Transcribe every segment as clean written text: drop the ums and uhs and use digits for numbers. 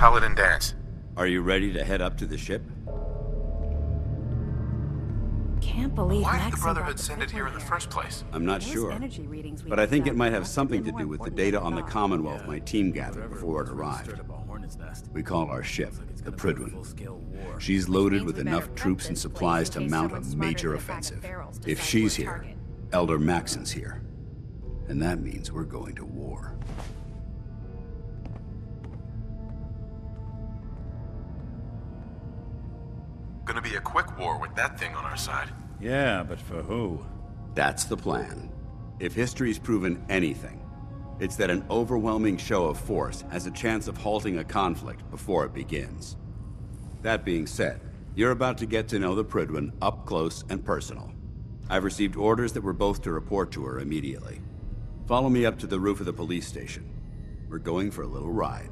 Paladin Danse. Are you ready to head up to the ship? Can't believe Why did Maxon the Brotherhood brought send it here in the first place? I'm not Those sure. energy readings we But I think picked it up might have must something been to do more with the important data than on I the thought. Commonwealth my team gathered before it arrived. We call our ship the Prydwen. She's loaded means with we enough better prep troops and this supplies place to in case mount a someone smarter major than a pack of offensive. ferals If decides she's we're a here, target. Elder Maxon's here. And that means we're going to war. Gonna be a quick war with that thing on our side. Yeah, but for who? That's the plan. If history's proven anything, it's that an overwhelming show of force has a chance of halting a conflict before it begins. That being said, you're about to get to know the Prydwen up close and personal. I've received orders that we're both to report to her immediately. Follow me up to the roof of the police station. We're going for a little ride.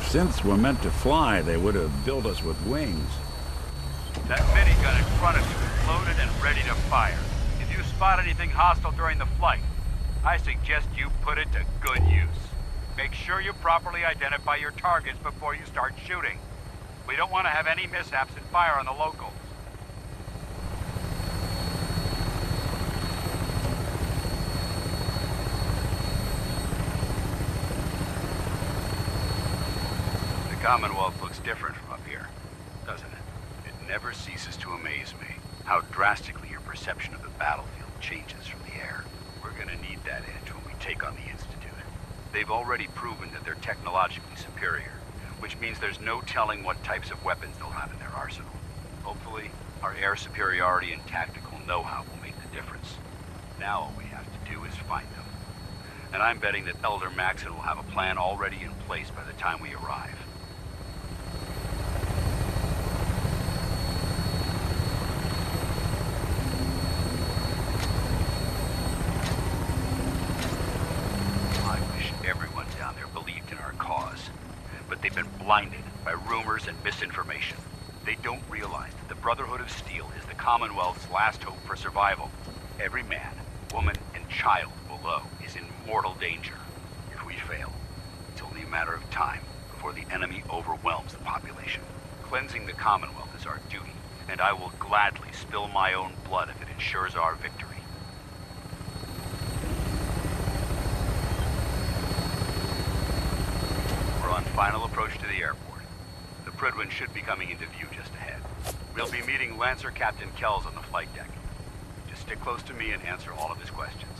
Synths were meant to fly, they would have built us with wings. That minigun in front of you is loaded and ready to fire. If you spot anything hostile during the flight, I suggest you put it to good use. Make sure you properly identify your targets before you start shooting. We don't want to have any mishaps and fire on the locals. The Commonwealth looks different from up here, doesn't it? It never ceases to amaze me how drastically your perception of the battlefield changes from the air. We're gonna need that edge when we take on the Institute. They've already proven that they're technologically superior, which means there's no telling what types of weapons they'll have in their arsenal. Hopefully, our air superiority and tactical know-how will make the difference. Now all we have to do is find them. And I'm betting that Elder Maxon will have a plan already in place by the time we arrive. I wish everyone down there believed in our cause, but they've been blinded by rumors and misinformation. They don't realize that the Brotherhood of Steel is the Commonwealth's last hope for survival. Every man, woman, and child below is in mortal danger. If we fail, it's only a matter of time before the enemy overwhelms the population. Cleansing the Commonwealth is our duty, and I will gladly spill my own blood if it ensures our victory. We're on final approach to the airport. The Prydwen should be coming into view just ahead. We'll be meeting Lancer Captain Kells on the flight deck. Just stick close to me and answer all of his questions.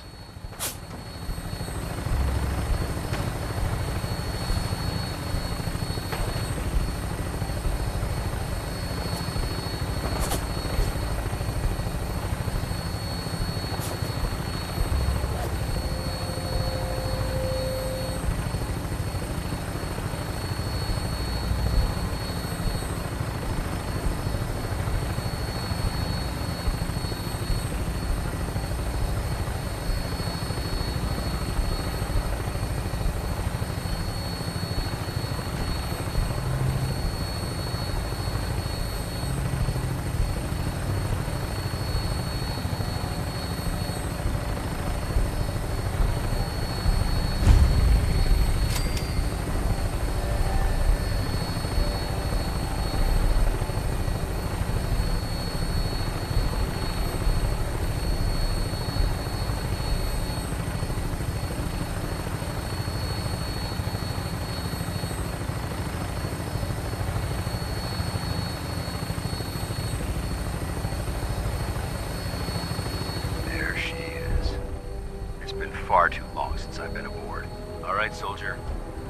far too long since I've been aboard. All right, soldier.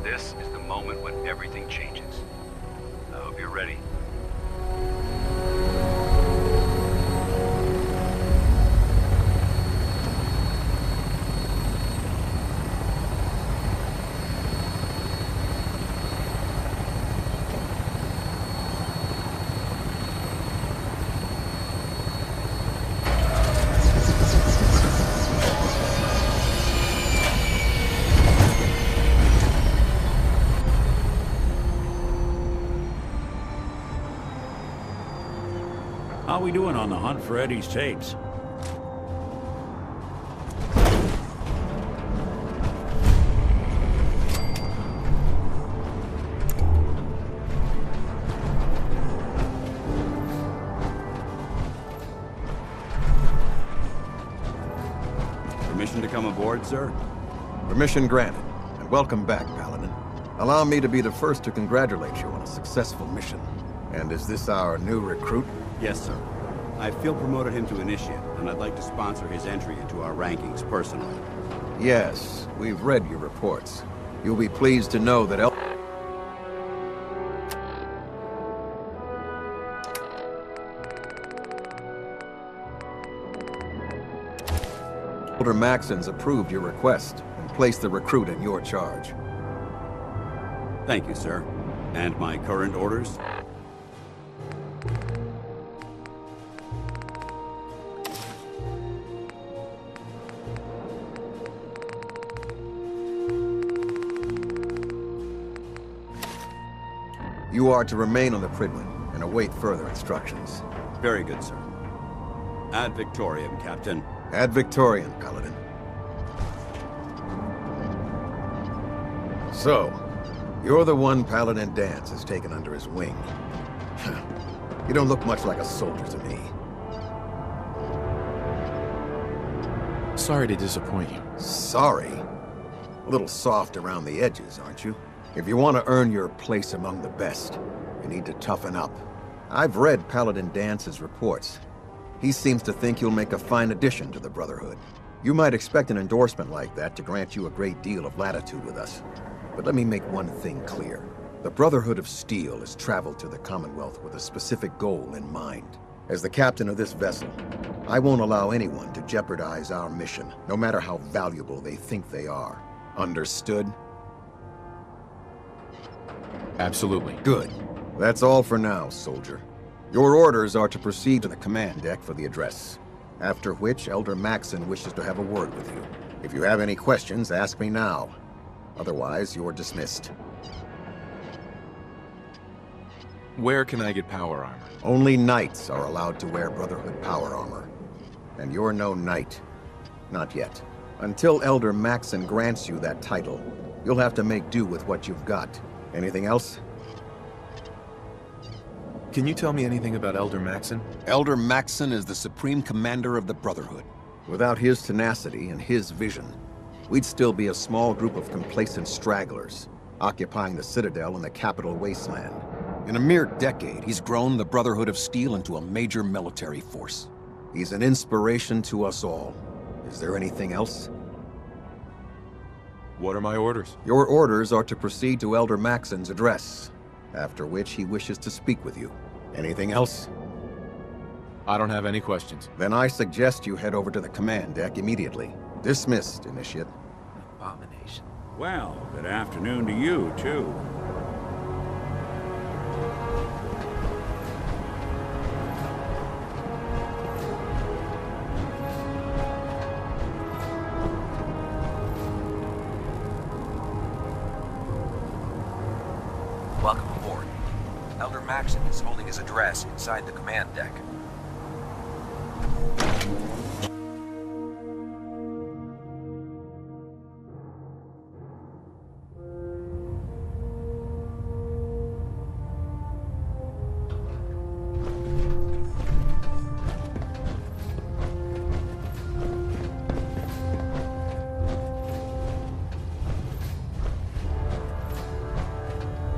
This is the moment when everything changes. I hope you're ready. How we doing on the hunt for Eddie's tapes? Permission to come aboard, sir? Permission granted, and welcome back, Paladin. Allow me to be the first to congratulate you on a successful mission. And is this our new recruit? Yes, sir. I feel promoted him to initiate, and I'd like to sponsor his entry into our rankings personally. Yes, we've read your reports. You'll be pleased to know that Elder Maxon's approved your request and placed the recruit in your charge. Thank you, sir. And my current orders? You are to remain on the Prydwen and await further instructions. Very good, sir. Ad Victoriam, Captain. Ad Victoriam, Paladin. So, you're the one Paladin Danse has taken under his wing. You don't look much like a soldier to me. Sorry to disappoint you. Sorry? A little soft around the edges, aren't you? If you want to earn your place among the best, you need to toughen up. I've read Paladin Dance's reports. He seems to think you'll make a fine addition to the Brotherhood. You might expect an endorsement like that to grant you a great deal of latitude with us. But let me make one thing clear. The Brotherhood of Steel has traveled to the Commonwealth with a specific goal in mind. As the captain of this vessel, I won't allow anyone to jeopardize our mission, no matter how valuable they think they are. Understood? Absolutely. Good. That's all for now, soldier. Your orders are to proceed to the command deck for the address, after which Elder Maxon wishes to have a word with you. If you have any questions, ask me now. Otherwise, you're dismissed. Where can I get power armor? Only knights are allowed to wear Brotherhood power armor. And you're no knight. Not yet. Until Elder Maxon grants you that title, you'll have to make do with what you've got. Anything else? Can you tell me anything about Elder Maxon? Elder Maxon is the Supreme Commander of the Brotherhood. Without his tenacity and his vision, we'd still be a small group of complacent stragglers, occupying the Citadel in the capital wasteland. In a mere decade, he's grown the Brotherhood of Steel into a major military force. He's an inspiration to us all. Is there anything else? What are my orders? Your orders are to proceed to Elder Maxon's address, after which he wishes to speak with you. Anything else? I don't have any questions. Then I suggest you head over to the command deck immediately. Dismissed, Initiate. Abomination. Well, good afternoon to you, too. Welcome aboard. Elder Maxon is holding his address inside the command deck.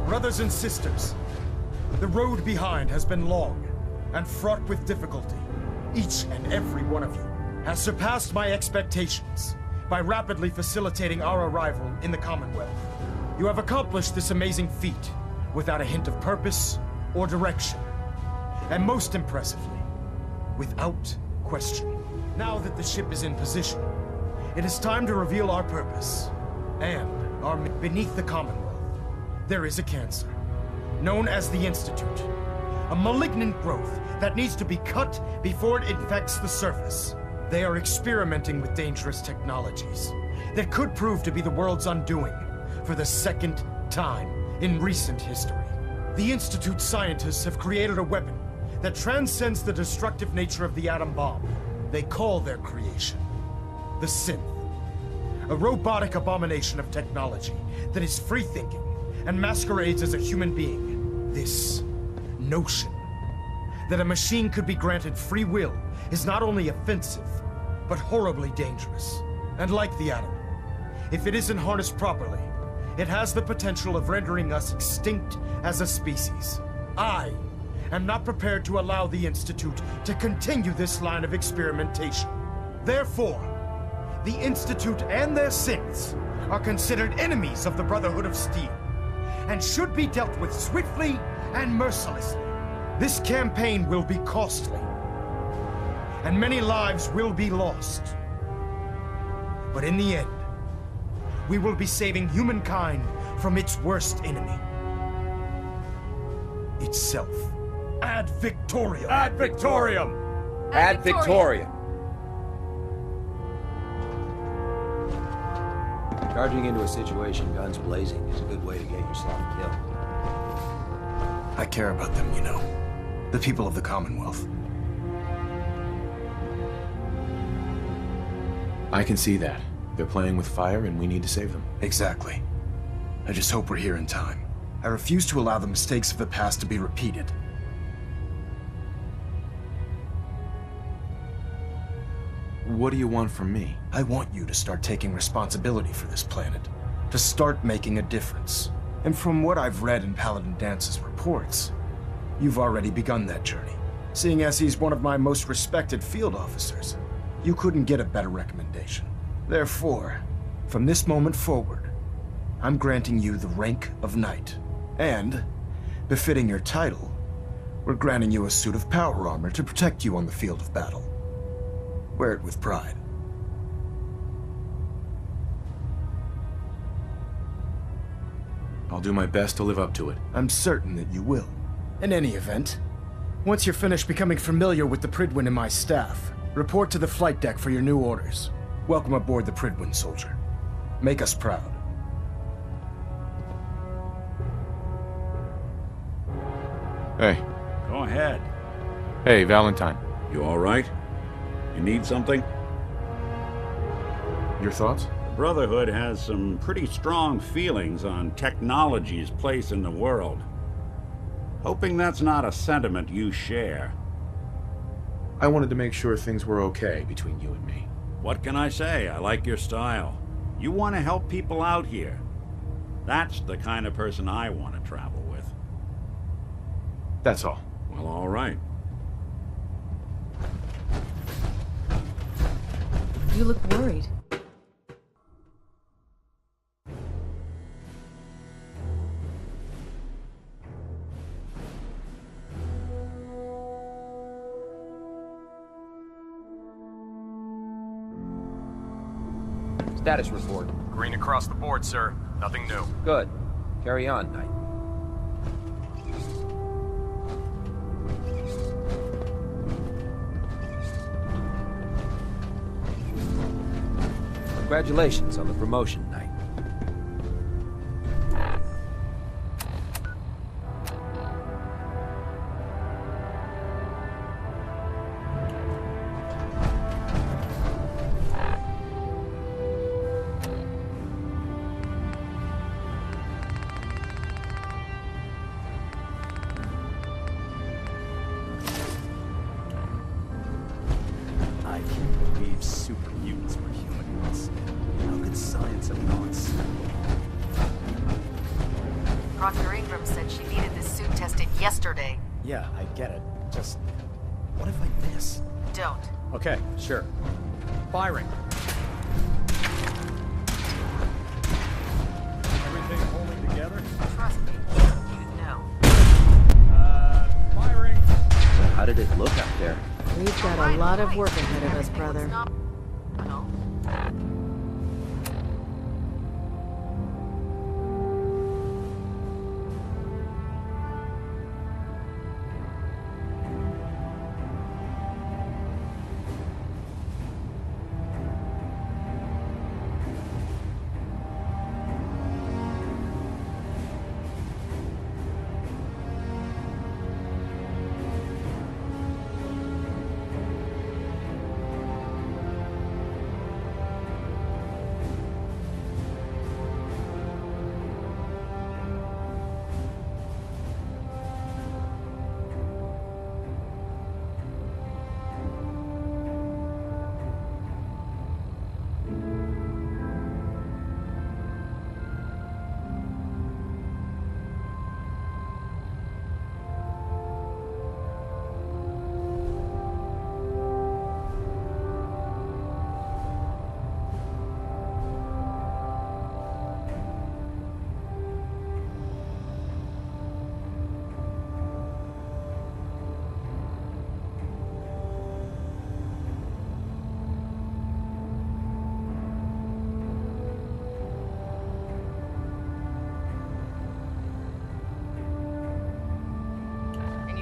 Brothers and sisters, the road behind has been long and fraught with difficulty. Each and every one of you has surpassed my expectations, by rapidly facilitating our arrival in the Commonwealth. You have accomplished this amazing feat without a hint of purpose or direction. And most impressively, without question. Now that the ship is in position, it is time to reveal our purpose. And beneath the Commonwealth, there is a cancer, known as the Institute. A malignant growth that needs to be cut before it infects the surface. They are experimenting with dangerous technologies that could prove to be the world's undoing for the second time in recent history. The Institute scientists have created a weapon that transcends the destructive nature of the atom bomb. They call their creation the Synth. A robotic abomination of technology that is free-thinking and masquerades as a human being. This notion that a machine could be granted free will is not only offensive, but horribly dangerous. And like the atom, if it isn't harnessed properly, it has the potential of rendering us extinct as a species. I am not prepared to allow the Institute to continue this line of experimentation. Therefore, the Institute and their synths are considered enemies of the Brotherhood of Steel, and should be dealt with swiftly and mercilessly. This campaign will be costly, and many lives will be lost. But in the end, we will be saving humankind from its worst enemy. Itself. Ad Victoriam! Ad Victoriam! Ad Victoriam! Charging into a situation guns blazing is a good way to get yourself killed. I care about them, you know. The people of the Commonwealth. I can see that. They're playing with fire and we need to save them. Exactly. I just hope we're here in time. I refuse to allow the mistakes of the past to be repeated. What do you want from me? I want you to start taking responsibility for this planet. To start making a difference. And from what I've read in Paladin Dance's reports, you've already begun that journey. Seeing as he's one of my most respected field officers, you couldn't get a better recommendation. Therefore, from this moment forward, I'm granting you the rank of Knight. And, befitting your title, we're granting you a suit of power armor to protect you on the field of battle. Wear it with pride. I'll do my best to live up to it. I'm certain that you will. In any event, once you're finished becoming familiar with the Prydwen and my staff, report to the flight deck for your new orders. Welcome aboard the Prydwen, soldier. Make us proud. Hey. Go ahead. Hey, Valentine. You all right? You need something? Your thoughts? The Brotherhood has some pretty strong feelings on technology's place in the world. Hoping that's not a sentiment you share. I wanted to make sure things were okay between you and me. What can I say? I like your style. You want to help people out here. That's the kind of person I want to travel with. That's all. Well, all right. You look worried. Status report. Green across the board, sir. Nothing new. Good. Carry on, Knight. Congratulations on the promotion, Knight. I can't believe super mutants were humanoids. How could science have knots? Proctor Ingram said she needed this suit tested yesterday. Yeah, I get it. Just, what if I miss? Don't. Okay, sure. Firing. together? Trust me, you know. Firing! So how did it look out there? We've got a lot of work ahead of us, brother. No.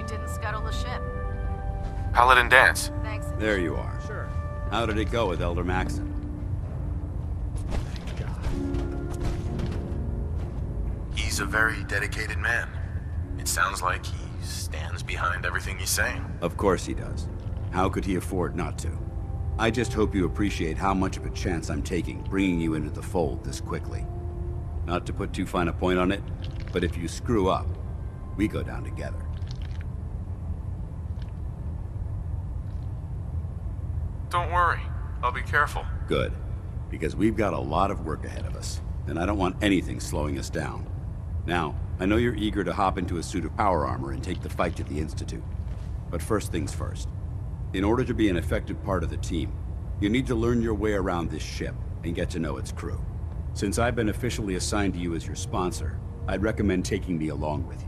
Didn't scuttle the ship. Paladin Dance. Thanks. There you are. Sure. How did it go with Elder Maxon? Thank God. He's a very dedicated man. It sounds like he stands behind everything he's saying. Of course he does. How could he afford not to? I just hope you appreciate how much of a chance I'm taking bringing you into the fold this quickly. Not to put too fine a point on it, but if you screw up, we go down together. Don't worry. I'll be careful. Good. Because we've got a lot of work ahead of us, and I don't want anything slowing us down. Now, I know you're eager to hop into a suit of power armor and take the fight to the Institute. But first things first. In order to be an effective part of the team, you need to learn your way around this ship and get to know its crew. Since I've been officially assigned to you as your sponsor, I'd recommend taking me along with you.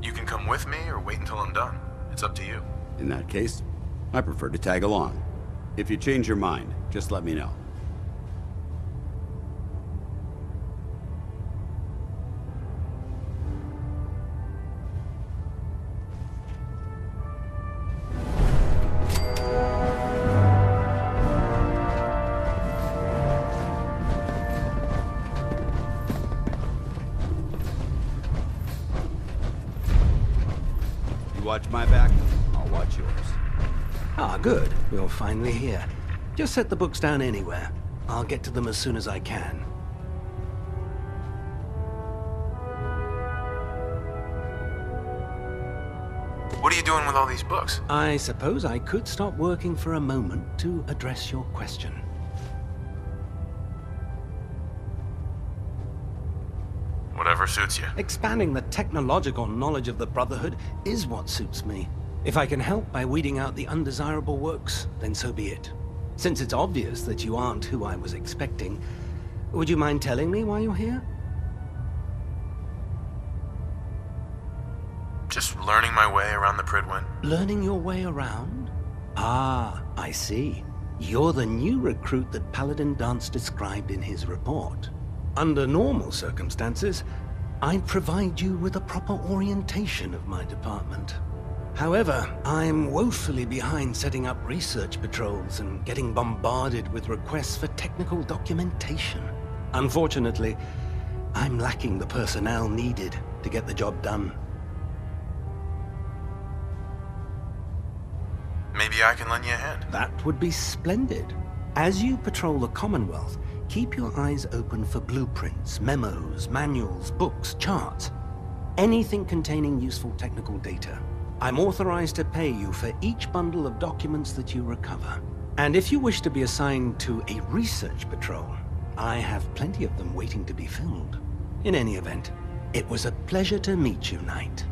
You can come with me or wait until I'm done. It's up to you. In that case, I prefer to tag along. If you change your mind, just let me know. Watch my back, I'll watch yours. Ah, good. You're finally here. Just set the books down anywhere. I'll get to them as soon as I can. What are you doing with all these books? I suppose I could stop working for a moment to address your question. Whatever suits you. Expanding the technological knowledge of the Brotherhood is what suits me. If I can help by weeding out the undesirable works, then so be it. Since it's obvious that you aren't who I was expecting, would you mind telling me why you're here? Just learning my way around the Prydwen. Learning your way around? Ah, I see. You're the new recruit that Paladin Dance described in his report. Under normal circumstances, I'd provide you with a proper orientation of my department. However, I'm woefully behind setting up research patrols and getting bombarded with requests for technical documentation. Unfortunately, I'm lacking the personnel needed to get the job done. Maybe I can lend you a hand. That would be splendid. As you patrol the Commonwealth, keep your eyes open for blueprints, memos, manuals, books, charts. Anything containing useful technical data. I'm authorized to pay you for each bundle of documents that you recover. And if you wish to be assigned to a research patrol, I have plenty of them waiting to be filled. In any event, it was a pleasure to meet you, Knight.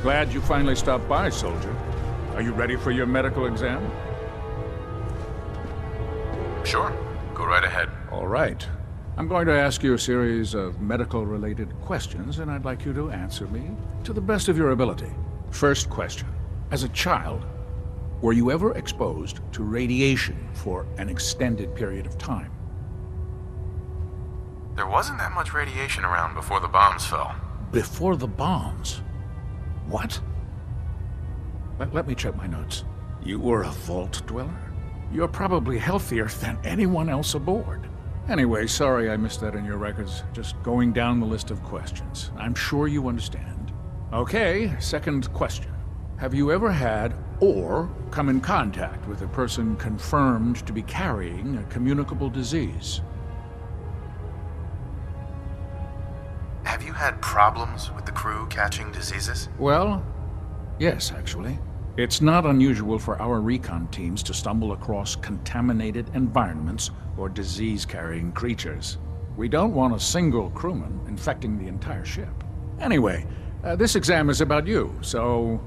Glad you finally stopped by, soldier. Are you ready for your medical exam? Sure. Go right ahead. All right. I'm going to ask you a series of medical-related questions, and I'd like you to answer me to the best of your ability. First question. As a child, were you ever exposed to radiation for an extended period of time? There wasn't that much radiation around before the bombs fell. Before the bombs? What? Let me check my notes. You were a vault dweller? You're probably healthier than anyone else aboard. Anyway, sorry I missed that in your records. Just going down the list of questions. I'm sure you understand. Okay, second question. Have you ever had or come in contact with a person confirmed to be carrying a communicable disease? Have you had problems with the crew catching diseases? Well, yes, actually. It's not unusual for our recon teams to stumble across contaminated environments or disease-carrying creatures. We don't want a single crewman infecting the entire ship. Anyway, this exam is about you, so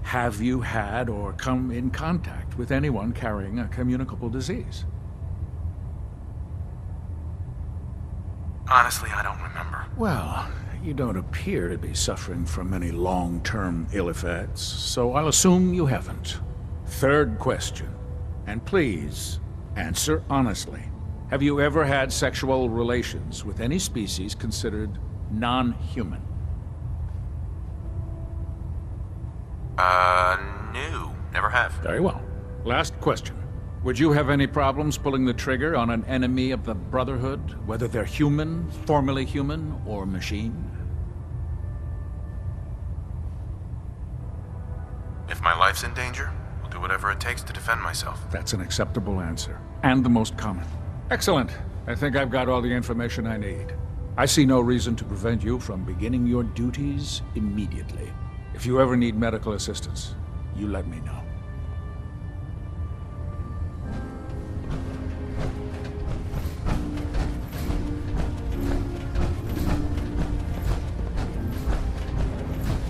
have you had or come in contact with anyone carrying a communicable disease? Honestly, I don't remember. Well, you don't appear to be suffering from any long-term ill effects, so I'll assume you haven't. Third question, and please, answer honestly. Have you ever had sexual relations with any species considered non-human? No. Never have. Very well. Last question. Would you have any problems pulling the trigger on an enemy of the Brotherhood, whether they're human, formerly human, or machine? If my life's in danger, I'll do whatever it takes to defend myself. That's an acceptable answer, and the most common. Excellent. I think I've got all the information I need. I see no reason to prevent you from beginning your duties immediately. If you ever need medical assistance, you let me know.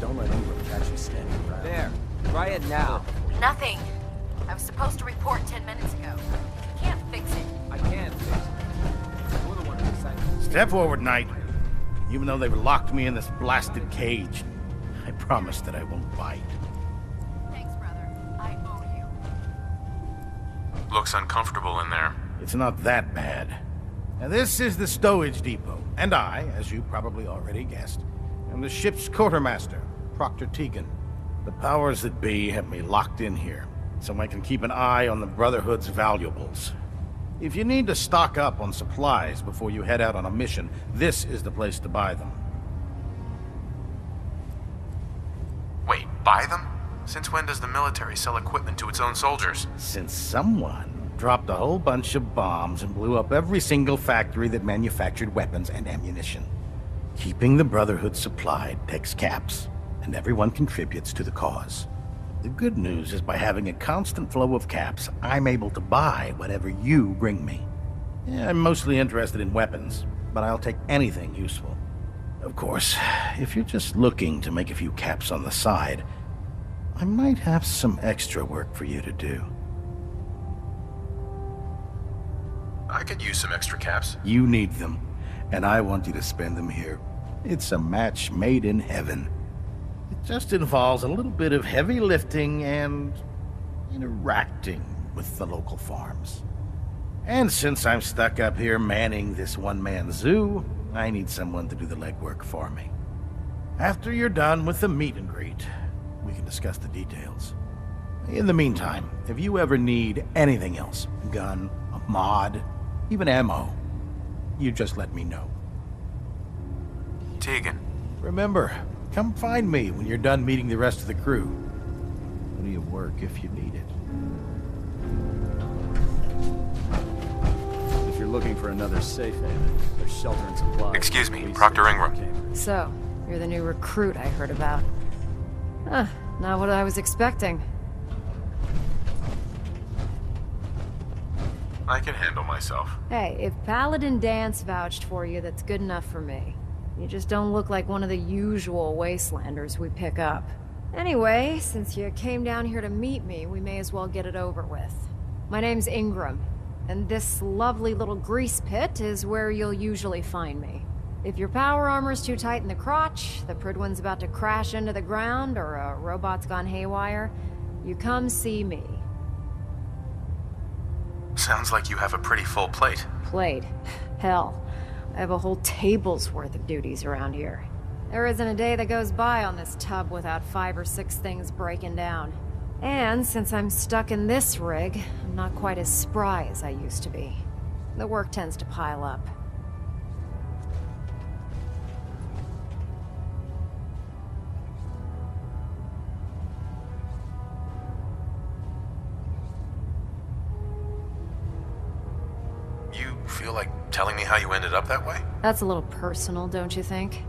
Don't let anyone catch you standing around. There. Try it now. Nothing. I was supposed to report 10 minutes ago. Can't fix it. I can fix it. You're the one who decided. Step forward, Knight. Even though they've locked me in this blasted cage, I promise that I won't bite. Thanks, brother. I owe you. Looks uncomfortable in there. It's not that bad. Now, this is the stowage depot, and I, as you probably already guessed, am the ship's quartermaster, Proctor Tegan. The powers that be have me locked in here, so I can keep an eye on the Brotherhood's valuables. If you need to stock up on supplies before you head out on a mission, this is the place to buy them. Wait, buy them? Since when does the military sell equipment to its own soldiers? Since someone dropped a whole bunch of bombs and blew up every single factory that manufactured weapons and ammunition. Keeping the Brotherhood supplied takes caps, and everyone contributes to the cause. The good news is by having a constant flow of caps, I'm able to buy whatever you bring me. Yeah, I'm mostly interested in weapons, but I'll take anything useful. Of course, if you're just looking to make a few caps on the side, I might have some extra work for you to do. I could use some extra caps. You need them, and I want you to spend them here. It's a match made in heaven. It just involves a little bit of heavy lifting and interacting with the local farms. And since I'm stuck up here manning this one-man zoo, I need someone to do the legwork for me. After you're done with the meet and greet, we can discuss the details. In the meantime, if you ever need anything else, gun, a mod, even ammo, you just let me know. Tegan. Remember, come find me when you're done meeting the rest of the crew. Plenty of work if you need it. If you're looking for another safe haven, there's shelter and supplies. Excuse me, Proctor Ingram. So, you're the new recruit I heard about. Huh, not what I was expecting. I can handle myself. Hey, if Paladin Danse vouched for you, that's good enough for me. You just don't look like one of the usual wastelanders we pick up. Anyway, since you came down here to meet me, we may as well get it over with. My name's Ingram, and this lovely little grease pit is where you'll usually find me. If your power armor's too tight in the crotch, the Prydwen's about to crash into the ground, or a robot's gone haywire, you come see me. Sounds like you have a pretty full plate. Plate? Hell, I have a whole table's worth of duties around here. There isn't a day that goes by on this tub without 5 or 6 things breaking down. And since I'm stuck in this rig, I'm not quite as spry as I used to be. The work tends to pile up. You feel like telling me how you ended up that way? That's a little personal, don't you think?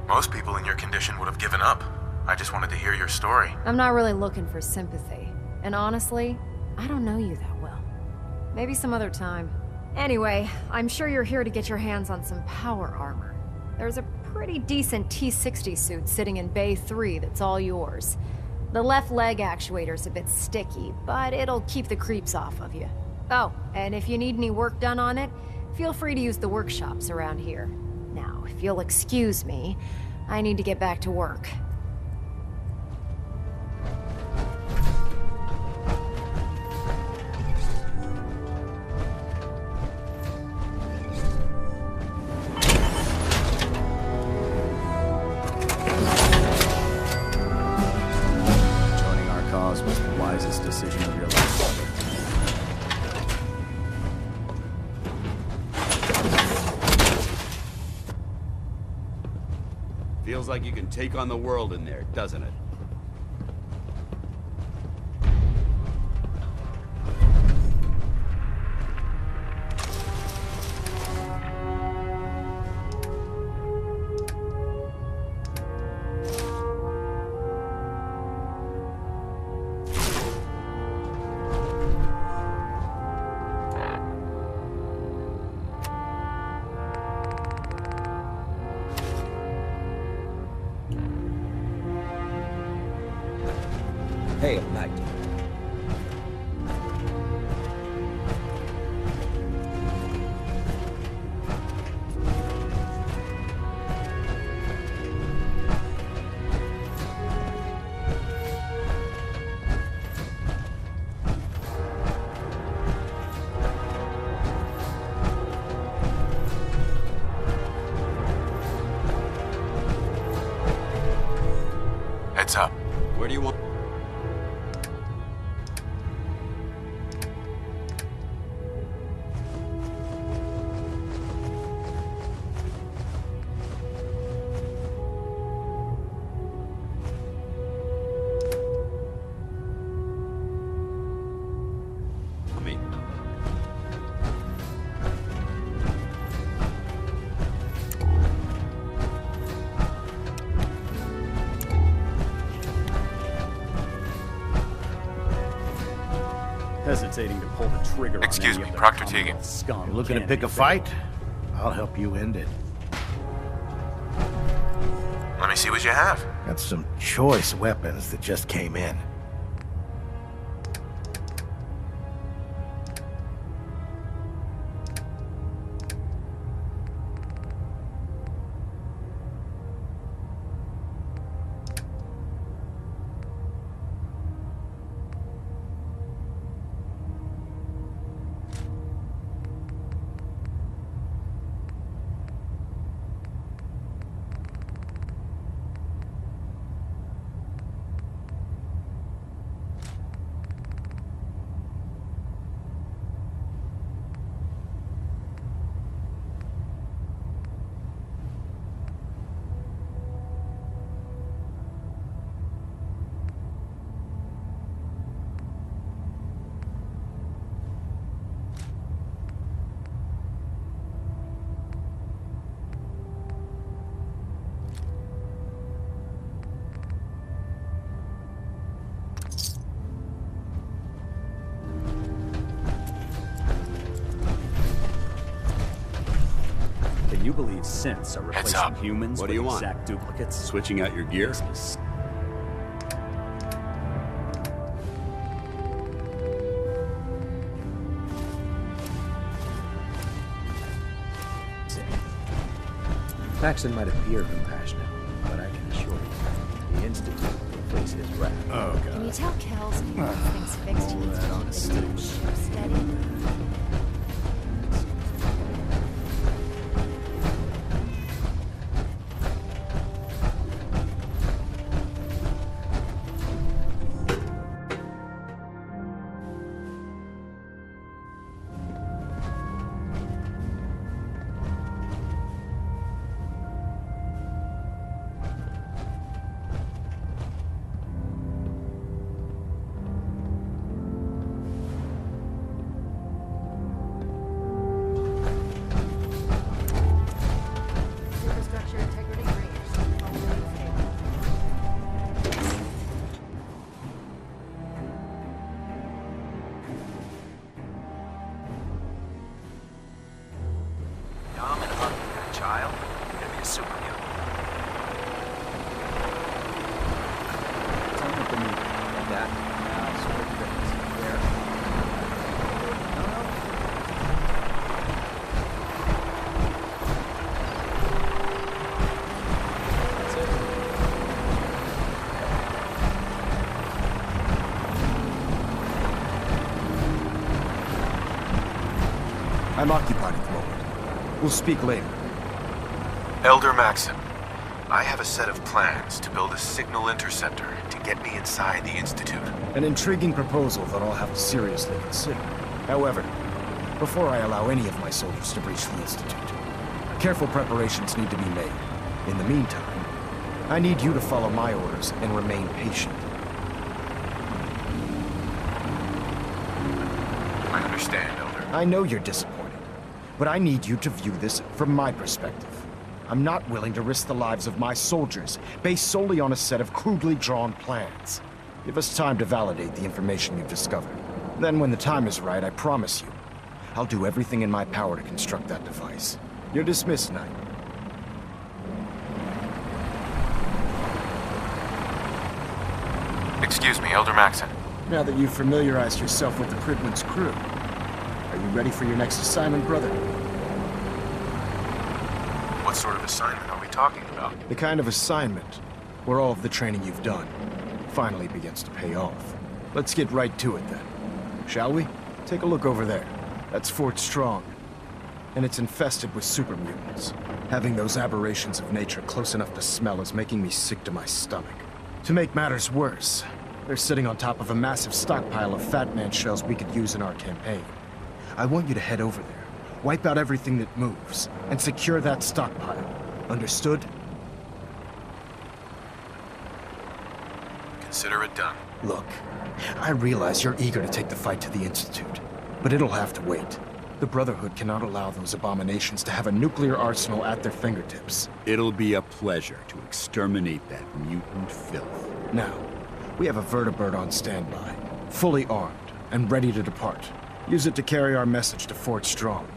Most people in your condition would have given up. I just wanted to hear your story. I'm not really looking for sympathy. And honestly, I don't know you that well. Maybe some other time. Anyway, I'm sure you're here to get your hands on some power armor. There's a pretty decent T-60 suit sitting in Bay 3 that's all yours. The left leg actuator's a bit sticky, but it'll keep the creeps off of you. Oh, and if you need any work done on it, feel free to use the workshops around here. Now, if you'll excuse me, I need to get back to work. Joining our cause was the wisest decision of your life. Feels like you can take on the world in there, doesn't it? Hail, Knight. Heads up. Where do you want? Me. Hesitating to pull the trigger Excuse on me, any of Proctor the Teagan. Commonwealth scum. You looking to can't pick be a fair. fight? I'll help you end it. Let me see what you have. Got some choice weapons that just came in. You believe synths are Heads replacing up. humans What with do you want? exact duplicates? Switching out your gear? Maxon might appear compassionate, but I can assure you, the Institute will face his wrath. Oh, God. Can you tell Kells he wants things fixed? He needs to keep the ship steady. Superstructure integrity raised. Dumb and ugly, that child. You're gonna be a super mutant. Tell me what the meaning of that. Now, sort of things. There. That's it. I'm occupied at the moment. We'll speak later. Elder Maxim, I have a set of plans to build a signal interceptor to get me inside the Institute. An intriguing proposal that I'll have to seriously consider. However, before I allow any of my soldiers to breach the Institute, careful preparations need to be made. In the meantime, I need you to follow my orders and remain patient. I understand, Elder. I know you're disappointed, but I need you to view this from my perspective. I'm not willing to risk the lives of my soldiers based solely on a set of crudely drawn plans. Give us time to validate the information you've discovered. Then when the time is right, I promise you, I'll do everything in my power to construct that device. You're dismissed, Knight. Excuse me, Elder Maxim. Now that you've familiarized yourself with the Pridman's crew, are you ready for your next assignment, brother? What sort of assignment are we talking about? The kind of assignment where all of the training you've done finally begins to pay off. Let's get right to it then, shall we? Take a look over there. That's Fort Strong. And it's infested with super mutants. Having those aberrations of nature close enough to smell is making me sick to my stomach. To make matters worse, they're sitting on top of a massive stockpile of Fat Man shells we could use in our campaign. I want you to head over there, wipe out everything that moves, and secure that stockpile. Understood? Consider it done. Look, I realize you're eager to take the fight to the Institute, but it'll have to wait. The Brotherhood cannot allow those abominations to have a nuclear arsenal at their fingertips. It'll be a pleasure to exterminate that mutant filth. Now, we have a vertibird on standby, fully armed and ready to depart. Use it to carry our message to Fort Strong,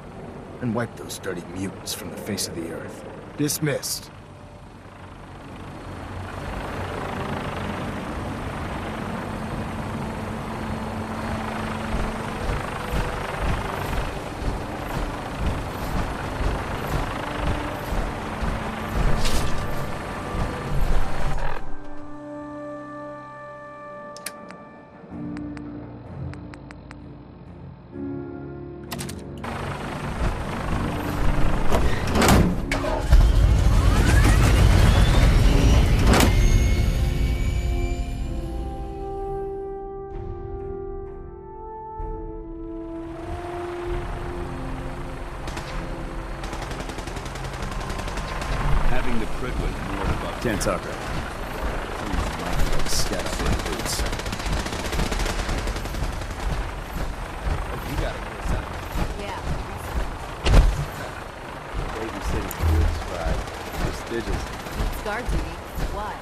and wipe those dirty mutants from the face of the earth. Dismissed. Having the Pridwood moored above Dan Tucker. Scat boots. You gotta get us out. Yeah. Baby City's good spot. Prestigious. Needs guard duty. What?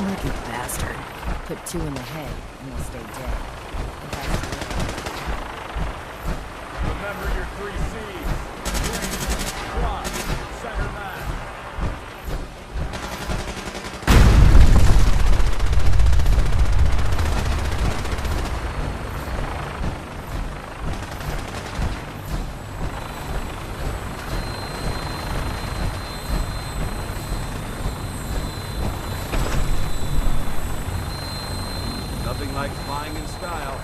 Lucky bastard. bastard. Put 2 in the head, and they'll stay dead. Remember your 3 C's. Squat, center mass. Nothing like flying in style.